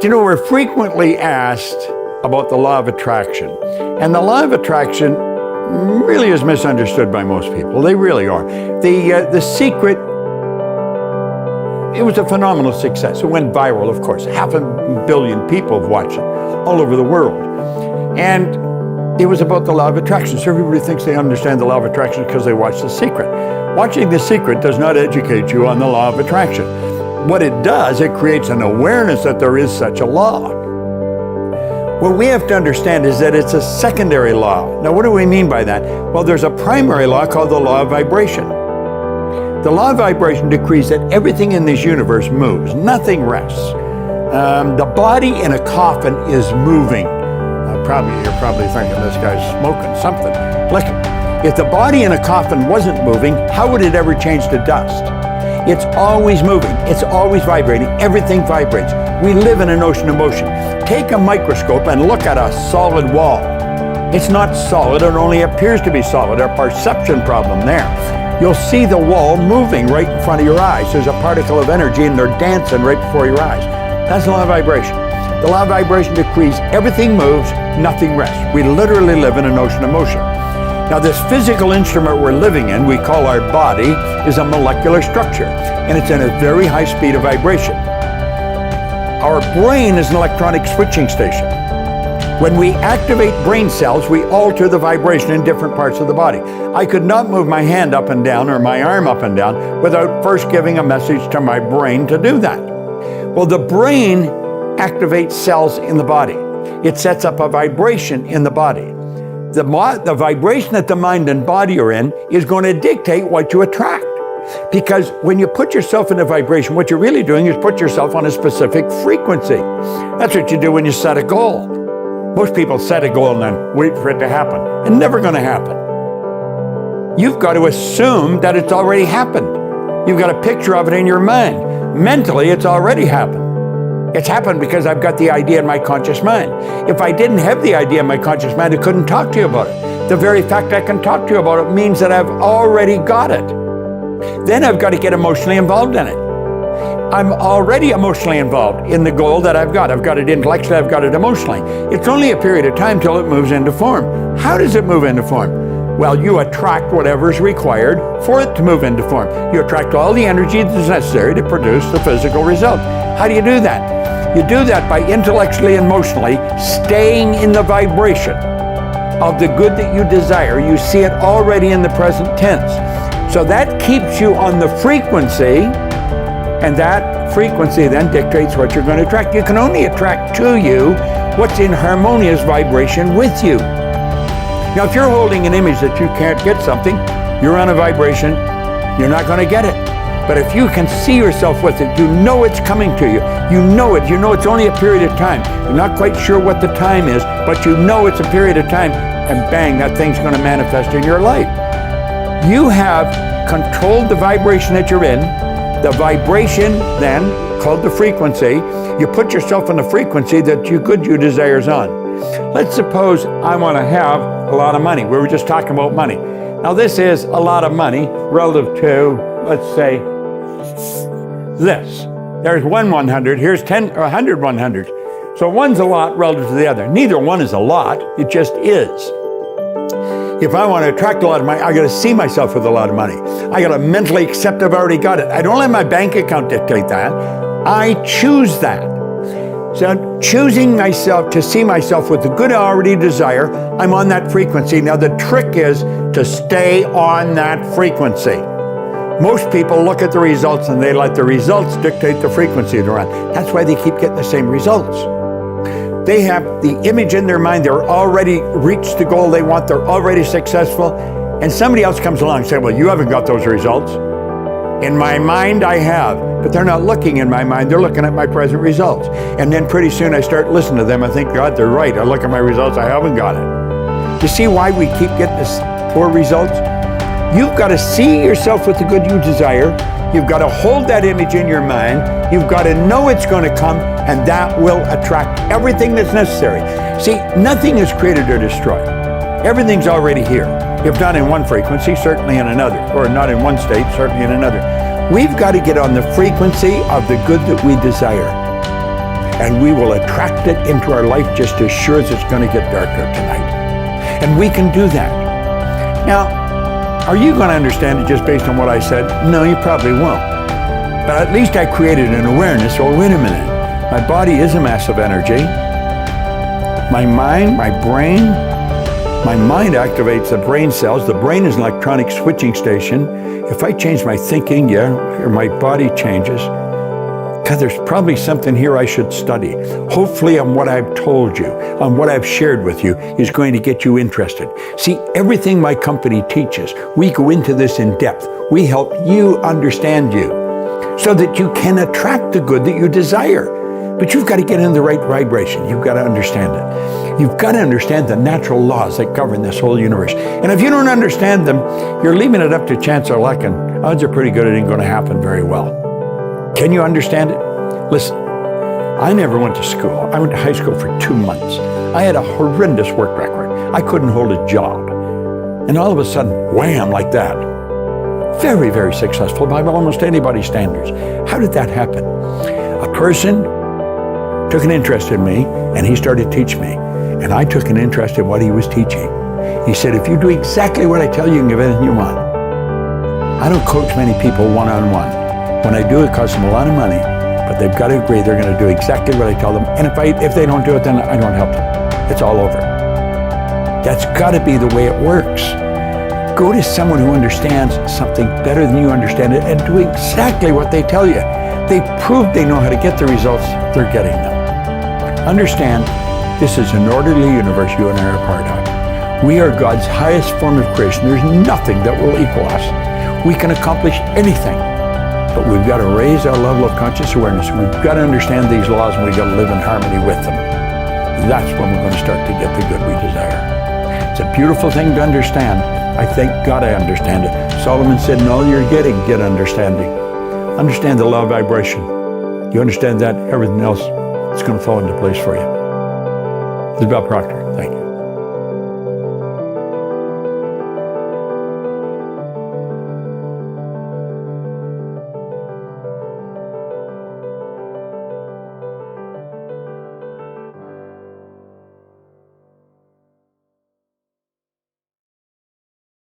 You know, we're frequently asked about the law of attraction. And the law of attraction really is misunderstood by most people. They really are. The secret, it was a phenomenal success. It went viral, of course. 500 million people have watched it all over the world. And it was about the law of attraction. So everybody thinks they understand the law of attraction because they watch The Secret. Watching The Secret does not educate you on the law of attraction. What it does, it creates an awareness that there is such a law. What we have to understand is that it's a secondary law. Now, what do we mean by that? Well, there's a primary law called the law of vibration. The law of vibration decrees that everything in this universe moves, nothing rests. The body in a coffin is moving. You're probably thinking this guy's smoking something. Listen, if the body in a coffin wasn't moving, how would it ever change to dust? It's always moving. It's always vibrating. Everything vibrates. We live in an ocean of motion. Take a microscope and look at a solid wall. It's not solid. It only appears to be solid. A perception problem there. You'll see the wall moving right in front of your eyes. There's a particle of energy and they're dancing right before your eyes. That's the law of vibration. The law of vibration decrees everything moves, nothing rests. We literally live in an ocean of motion. Now, this physical instrument we're living in, we call our body, is a molecular structure, and it's in a very high speed of vibration. Our brain is an electronic switching station. When we activate brain cells, we alter the vibration in different parts of the body. I could not move my hand up and down or my arm up and down without first giving a message to my brain to do that. Well, the brain activates cells in the body. It sets up a vibration in the body. The vibration that the mind and body are in is going to dictate what you attract. Because when you put yourself in a vibration, what you're really doing is put yourself on a specific frequency. That's what you do when you set a goal. Most people set a goal and then wait for it to happen. It's never going to happen. You've got to assume that it's already happened. You've got a picture of it in your mind. Mentally, it's already happened. It's happened because I've got the idea in my conscious mind. If I didn't have the idea in my conscious mind, I couldn't talk to you about it. The very fact I can talk to you about it means that I've already got it. Then I've got to get emotionally involved in it. I'm already emotionally involved in the goal that I've got. I've got it intellectually, I've got it emotionally. It's only a period of time till it moves into form. How does it move into form? Well, you attract whatever's required for it to move into form. You attract all the energy that's necessary to produce the physical result. How do you do that? You do that by intellectually and emotionally staying in the vibration of the good that you desire. You see it already in the present tense. So that keeps you on the frequency, and that frequency then dictates what you're going to attract. You can only attract to you what's in harmonious vibration with you. Now, if you're holding an image that you can't get something, you're on a vibration, you're not going to get it. But if you can see yourself with it, you know it's coming to you. You know it's only a period of time. You're not quite sure what the time is, but you know it's a period of time, and bang, that thing's going to manifest in your life. You have controlled the vibration that you're in. The vibration then, called the frequency, you put yourself on the frequency that you desires on. Let's suppose I want to have a lot of money. We were just talking about money. Now, this is a lot of money relative to, let's say, this. There's 100, here's 10 or 100 100s. So one's a lot relative to the other. Neither one is a lot, it just is. If I want to attract a lot of money, I got to see myself with a lot of money. I got to mentally accept I've already got it. I don't let my bank account dictate that. I choose that. So choosing myself to see myself with the good I already desire, I'm on that frequency. Now the trick is to stay on that frequency. Most people look at the results and they let the results dictate the frequency they're on. That's why they keep getting the same results. They have the image in their mind, they're already reached the goal they want, they're already successful, and somebody else comes along and says, well, you haven't got those results. In my mind, I have, but they're not looking in my mind, they're looking at my present results. And then pretty soon I start listening to them, I think, God, they're right. I look at my results, I haven't got it. You see why we keep getting this poor results? You've got to see yourself with the good you desire. You've got to hold that image in your mind. You've got to know it's going to come, and that will attract everything that's necessary. See, nothing is created or destroyed. Everything's already here. If not in one frequency, certainly in another, or not in one state, certainly in another. We've got to get on the frequency of the good that we desire. and we will attract it into our life just as sure as it's going to get darker tonight. And we can do that. Now, are you going to understand it just based on what I said? No, you probably won't. But at least I created an awareness. Oh, wait a minute. My body is a mass of energy. My mind, my brain, my mind activates the brain cells. The brain is an electronic switching station. If I change my thinking, or my body changes, God, there's probably something here I should study. Hopefully on what I've told you, on what I've shared with you, is going to get you interested. See, everything my company teaches, we go into this in depth. We help you understand you so that you can attract the good that you desire. But you've got to get in the right vibration. You've got to understand it. You've got to understand the natural laws that govern this whole universe. And if you don't understand them, you're leaving it up to chance or luck, and odds are pretty good it ain't going to happen very well. Can you understand it? Listen, I never went to school. I went to high school for 2 months. I had a horrendous work record. I couldn't hold a job. And all of a sudden, wham, like that. Very, very successful by almost anybody's standards. How did that happen? A person took an interest in me, and he started to teach me. And I took an interest in what he was teaching. He said, if you do exactly what I tell you, you can get anything you want. I don't coach many people one-on-one. When I do, it costs them a lot of money, but they've got to agree they're going to do exactly what I tell them. And if they don't do it, then I don't help them. It's all over. That's got to be the way it works. Go to someone who understands something better than you understand it and do exactly what they tell you. They prove they know how to get the results, they're getting them. Understand, this is an orderly universe you and I are part of. We are God's highest form of creation. There's nothing that will equal us. We can accomplish anything, but we've got to raise our level of conscious awareness. We've got to understand these laws, and we've got to live in harmony with them. That's when we're going to start to get the good we desire. It's a beautiful thing to understand. I thank God I understand it. Solomon said, in all you're getting, get understanding. Understand the law of vibration. You understand that, everything else is going to fall into place for you. This is Bob Proctor. Thank you.